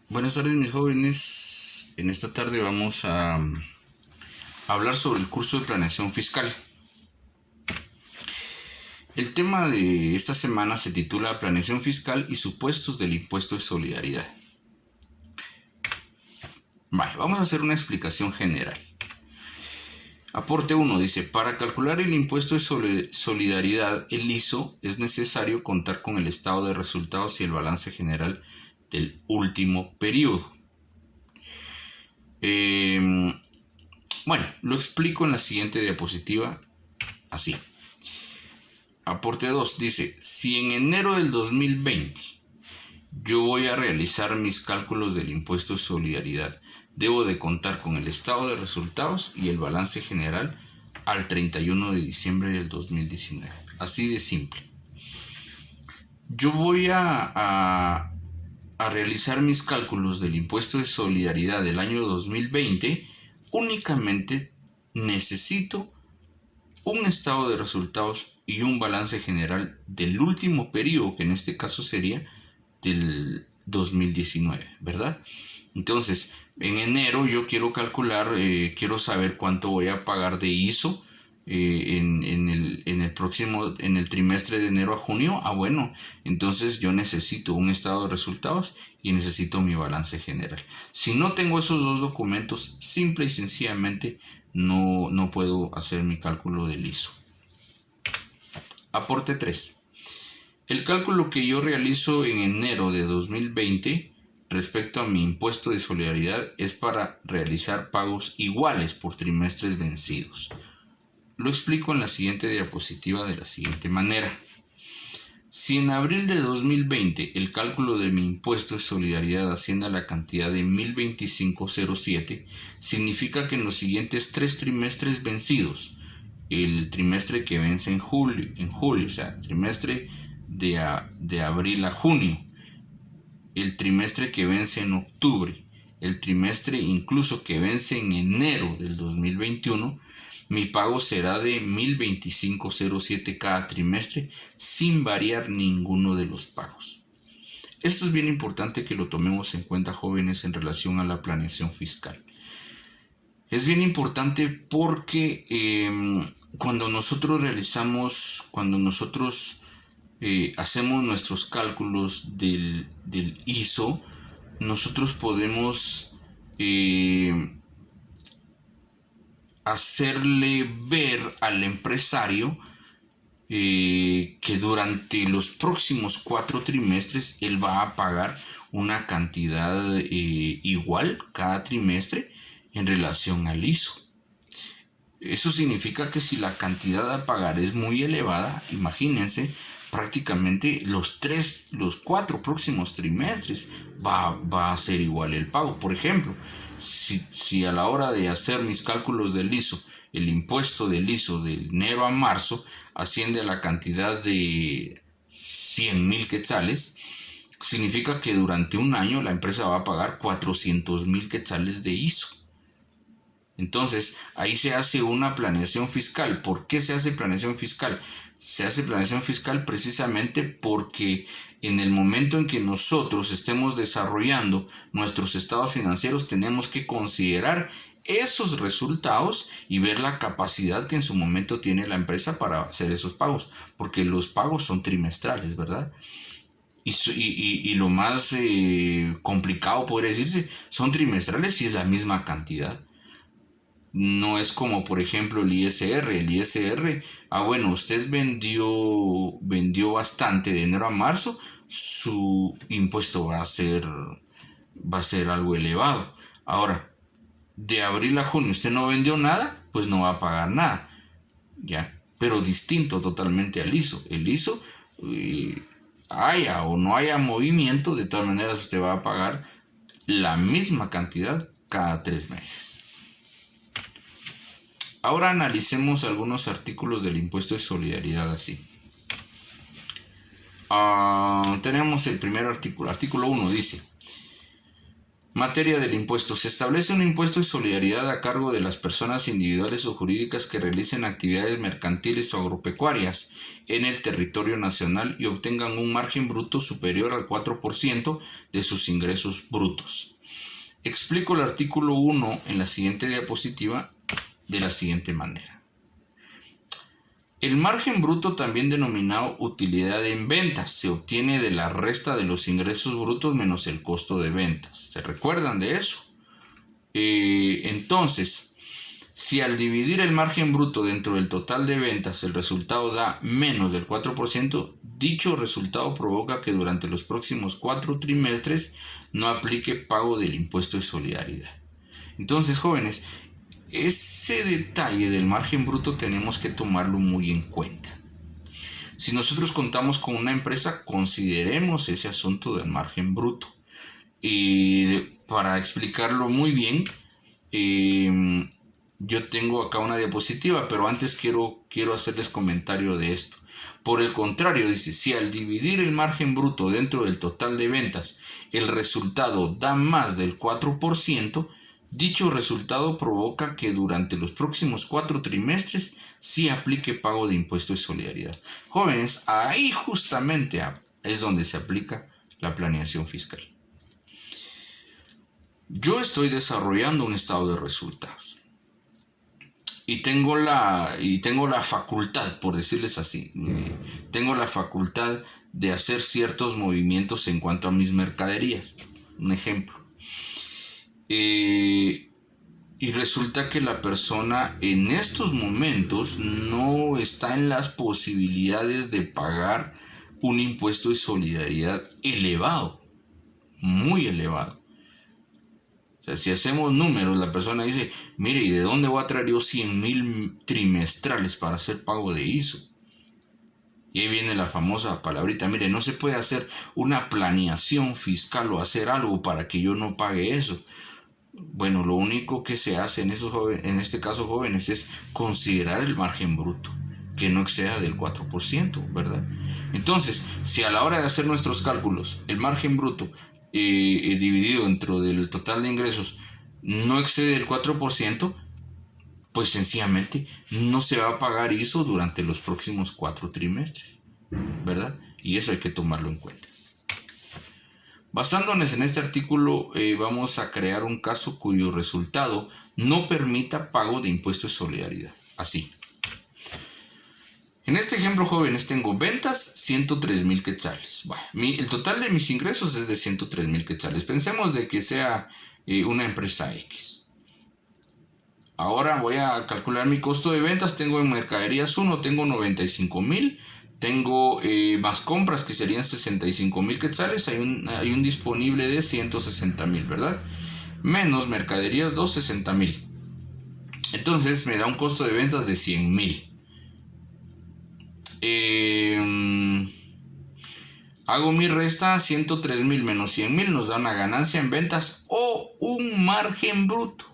Buenas tardes, mis jóvenes. En esta tarde vamos a hablar sobre el curso de planeación fiscal. El tema de esta semana se titula Planeación fiscal y supuestos del impuesto de solidaridad. Vale, vamos a hacer una explicación general. Aporte 1 dice, para calcular el impuesto de solidaridad, el ISO, es necesario contar con el estado de resultados y el balance general del último periodo. Bueno, lo explico en la siguiente diapositiva, así. Aporte 2 dice, si en enero del 2020 yo voy a realizar mis cálculos del impuesto de solidaridad, debo de contar con el estado de resultados y el balance general al 31 de diciembre del 2019. Así de simple. Yo voy a realizar mis cálculos del impuesto de solidaridad del año 2020, únicamente necesito un estado de resultados y un balance general del último periodo, que en este caso sería del 2019, ¿verdad? Entonces, en enero yo quiero calcular, quiero saber cuánto voy a pagar de ISO en el trimestre de enero a junio. Bueno, entonces yo necesito un estado de resultados y necesito mi balance general. Si no tengo esos dos documentos, simple y sencillamente no puedo hacer mi cálculo del ISO. Aporte 3. El cálculo que yo realizo en enero de 2020 respecto a mi impuesto de solidaridad es para realizar pagos iguales por trimestres vencidos. Lo explico en la siguiente diapositiva de la siguiente manera. Si en abril de 2020 el cálculo de mi impuesto de solidaridad asciende a la cantidad de 1025.07, significa que en los siguientes 3 trimestres vencidos, el trimestre que vence en julio, o sea, el trimestre de abril a junio, el trimestre que vence en octubre, el trimestre incluso que vence en enero del 2021, mi pago será de 1025.07 cada trimestre sin variar ninguno de los pagos. Esto es bien importante que lo tomemos en cuenta, jóvenes, en relación a la planeación fiscal. Es bien importante porque cuando nosotros hacemos nuestros cálculos del ISO, nosotros podemos hacerle ver al empresario que durante los próximos 4 trimestres él va a pagar una cantidad igual cada trimestre en relación al ISO. Eso significa que si la cantidad a pagar es muy elevada, imagínense, prácticamente los 4 próximos trimestres va a ser igual el pago. Por ejemplo, si a la hora de hacer mis cálculos del ISO, el impuesto del ISO de enero a marzo asciende a la cantidad de 100,000 quetzales, significa que durante un año la empresa va a pagar 400,000 quetzales de ISO. Entonces, ahí se hace una planeación fiscal. ¿Por qué se hace planeación fiscal? Se hace planeación fiscal precisamente porque en el momento en que nosotros estemos desarrollando nuestros estados financieros, tenemos que considerar esos resultados y ver la capacidad que en su momento tiene la empresa para hacer esos pagos, porque los pagos son trimestrales, ¿verdad? Y lo más complicado, podría decirse, son trimestrales y es la misma cantidad. No es como, por ejemplo, el ISR. El ISR, bueno, usted vendió bastante de enero a marzo, su impuesto va a ser algo elevado. Ahora, de abril a junio usted no vendió nada, pues no va a pagar nada, ¿ya? Pero distinto totalmente al ISO. El ISO, haya o no haya movimiento, de todas maneras usted va a pagar la misma cantidad cada 3 meses. Ahora analicemos algunos artículos del impuesto de solidaridad así. Tenemos el primer artículo. Artículo 1 dice: Materia del impuesto. Se establece un impuesto de solidaridad a cargo de las personas individuales o jurídicas que realicen actividades mercantiles o agropecuarias en el territorio nacional y obtengan un margen bruto superior al 4% de sus ingresos brutos. Explico el artículo 1 en la siguiente diapositiva de la siguiente manera. El margen bruto, también denominado utilidad en ventas, se obtiene de la resta de los ingresos brutos menos el costo de ventas. ¿Se recuerdan de eso? Entonces, si al dividir el margen bruto dentro del total de ventas el resultado da menos del 4%, dicho resultado provoca que durante los próximos 4 trimestres no aplique pago del impuesto de solidaridad. Entonces, jóvenes, ese detalle del margen bruto tenemos que tomarlo muy en cuenta. Si nosotros contamos con una empresa, consideremos ese asunto del margen bruto. Y para explicarlo muy bien, yo tengo acá una diapositiva, pero antes quiero hacerles comentario de esto. Por el contrario, dice, si al dividir el margen bruto dentro del total de ventas, el resultado da más del 4%, dicho resultado provoca que durante los próximos 4 trimestres sí aplique pago de impuesto de solidaridad. Jóvenes, ahí justamente es donde se aplica la planeación fiscal. Yo estoy desarrollando un estado de resultados y tengo la facultad, por decirles así, tengo la facultad de hacer ciertos movimientos en cuanto a mis mercaderías. Un ejemplo. Y resulta que la persona en estos momentos no está en las posibilidades de pagar un impuesto de solidaridad elevado, muy elevado. O sea, si hacemos números, la persona dice, mire, ¿y de dónde voy a traer yo 100,000 trimestrales para hacer pago de ISO? Y ahí viene la famosa palabrita, mire, no se puede hacer una planeación fiscal o hacer algo para que yo no pague eso. Bueno, lo único que se hace en este caso jóvenes es considerar el margen bruto, que no exceda del 4%, ¿verdad? Entonces, si a la hora de hacer nuestros cálculos, el margen bruto dividido dentro del total de ingresos no excede el 4%, pues sencillamente no se va a pagar ISO durante los próximos 4 trimestres, ¿verdad? Y eso hay que tomarlo en cuenta. Basándonos en este artículo, vamos a crear un caso cuyo resultado no permita pago de impuesto de solidaridad. Así. En este ejemplo, jóvenes, tengo ventas 103,000 quetzales. Bueno, el total de mis ingresos es de 103,000 quetzales. Pensemos de que sea una empresa X. Ahora voy a calcular mi costo de ventas. Tengo en mercaderías 1, tengo 95,000. Tengo más compras que serían 65,000 quetzales. Hay un disponible de 160,000, ¿verdad? Menos mercaderías 2, 60,000. Entonces me da un costo de ventas de 100,000. Hago mi resta, 103,000 menos 100,000 nos da una ganancia en ventas o un margen bruto.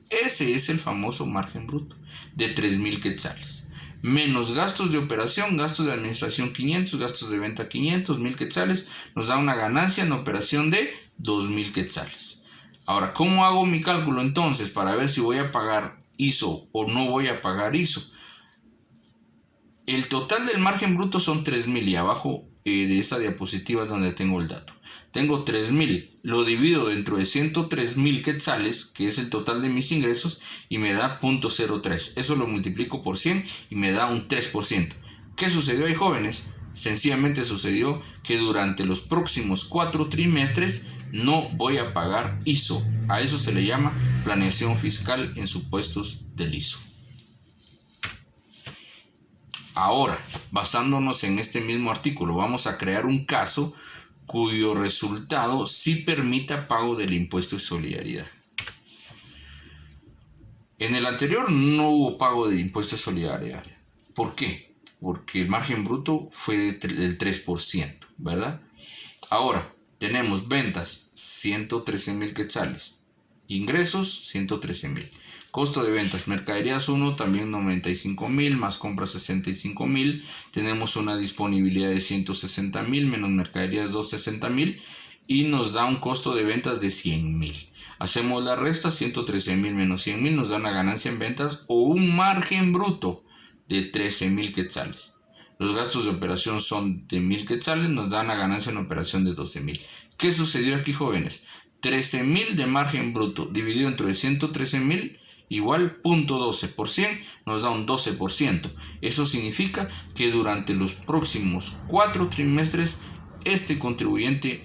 Ese es el famoso margen bruto de 3,000 quetzales. Menos gastos de operación, gastos de administración 500, gastos de venta 500, 1,000 quetzales, nos da una ganancia en operación de 2,000 quetzales. Ahora, ¿cómo hago mi cálculo entonces para ver si voy a pagar ISO o no voy a pagar ISO? El total del margen bruto son 3,000 y abajo de esa diapositiva es donde tengo el dato. Tengo 3,000, lo divido dentro de 103,000 quetzales, que es el total de mis ingresos, y me da 0.03. Eso lo multiplico por 100 y me da un 3%. ¿Qué sucedió ahí, jóvenes? Sencillamente sucedió que durante los próximos 4 trimestres no voy a pagar ISO. A eso se le llama planeación fiscal en supuestos del ISO. Ahora, basándonos en este mismo artículo, vamos a crear un caso cuyo resultado sí permita pago del impuesto de solidaridad. En el anterior no hubo pago de impuesto de solidaridad. ¿Por qué? Porque el margen bruto fue del 3%, ¿verdad? Ahora, tenemos ventas 113,000 quetzales, ingresos 113,000. Costo de ventas, mercaderías 1, también 95,000, más compras 65,000. Tenemos una disponibilidad de 160,000, menos mercaderías 2, 60,000. y nos da un costo de ventas de 100,000. Hacemos la resta, 113,000 menos 100,000 nos da una ganancia en ventas o un margen bruto de 13,000 quetzales. Los gastos de operación son de 1,000 quetzales, nos dan una ganancia en operación de 12,000. ¿Qué sucedió aquí, jóvenes? 13,000 de margen bruto dividido entre 113,000 igual 0.12 por 100 nos da un 12%. Eso significa que durante los próximos 4 trimestres este contribuyente